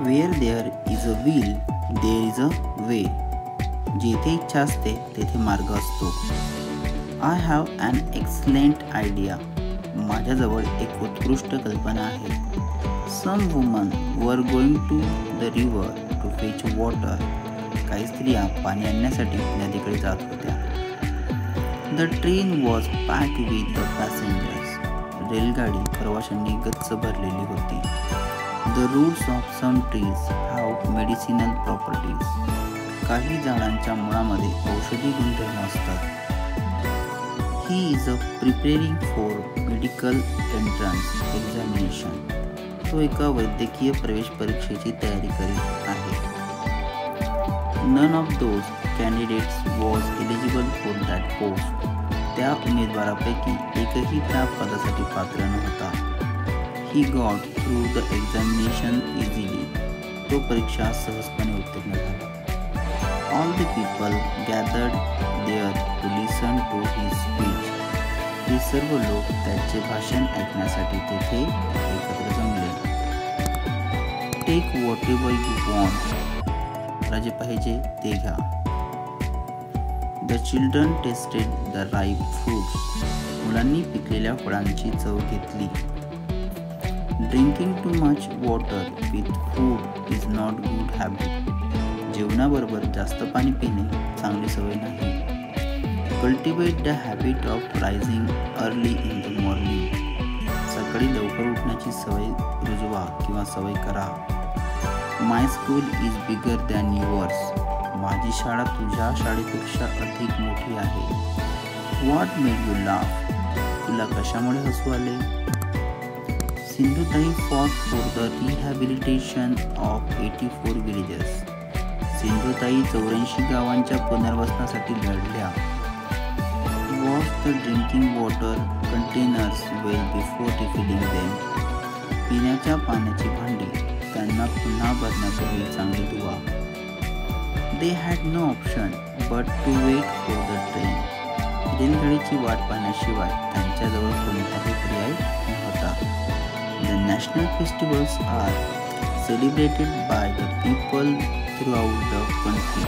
Where there is a will, there is a way. जेथे इच्छा असते तेथे मार्ग असतो. I have an excellent idea. माझ्याजवळ एक उत्कृष्ट कल्पना आहे. Some women were going to the river to fetch water. काही स्त्रिया पाणी आणण्यासाठी नदीकडे जात होत्या. The train was packed with the passengers. रेलगाडी प्रवाशांनी गच्च भरलेली होती. The roots of some trees have medicinal properties. काही झाडांच्या मुळामध्ये औषधी गुणधर्म असतात. He is preparing for medical entrance examination. तो एका वैद्यकीय प्रवेश परीक्षेची तयारी करीत आहे. None of those candidates was eligible for that post. त्या उमेदवारापैकी एकही त्या पदासाठी पात्र नव्हता. He got through the examination easily. तो परीक्षा सहजपणे उत्तीर्ण झाला. All the people gathered there to listen to his speech. हे सर्व लोक त्याचे भाषण ऐकण्यासाठी तेथे एकत्र जमले. Take whatever you want. तुला जे पाहिजे ते घ्या. The children tasted the ripe fruits. मुलांनी पिकलेल्या फळांची चव घेतली. Drinking too much water with food is not good habit. जेवणाबरोबर जास्त पाणी पिणे चांगली सवय नाही. Cultivate the habit of rising early in the morning. सकाळी लवकर उठण्याची सवय रुजवा किंवा सवय करा. My school is bigger than yours. माझी शाळा तुझ्या शाळेपेक्षा अधिक मोठी आहे. What made you laugh? तुला कशामुळे हसू आले? Sindhutai fought for the rehabilitation of 84 villages. Sindhutai 84 गावांच्या पुनर्वसनासाठी लढल्या. Wash the drinking water containers well before refilling them. पिण्याच्या पाण्याची भांडी त्यांना पुन्हा भरण्यापूर्वी चांगली धुवा. They had no option but to wait for the train. रेलगाडीची वाट पाहण्याशिवाय त्यांच्याजवळ कोणताही पर्याय नव्हता. The national festivals are celebrated by the people throughout the country.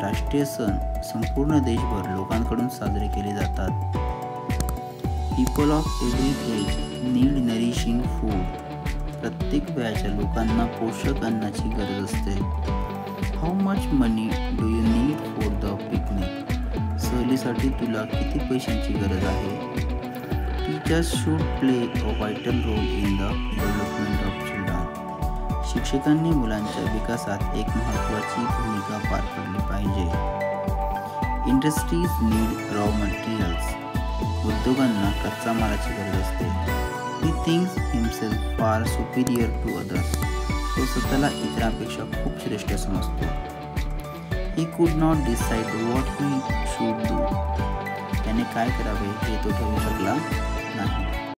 राष्ट्रीय सण संपूर्ण देशभर लोकांकडून साजरे केले जातात. People of every age need nourishing food. प्रत्येक वयाच्या लोकांना पोषक अन्नाची गरज असते. How much money do you need for the picnic? सहलीसाठी तुला किती पैशांची गरज आहे? Teachers should play a vital role in the development of children. शिक्षकांनी मुलांच्या विकासात एक महत्त्वाची भूमिका पार पाडली पाहिजे. Industries need raw materials. उद्योगांना कच्चा मालाची गरज असते. He thinks himself far superior to others. तो स्वतःला इतरांपेक्षा खूप श्रेष्ठ समजतो. He could not decide what he should do. त्याने काय करावे हे तो ठरवू शकला नाही.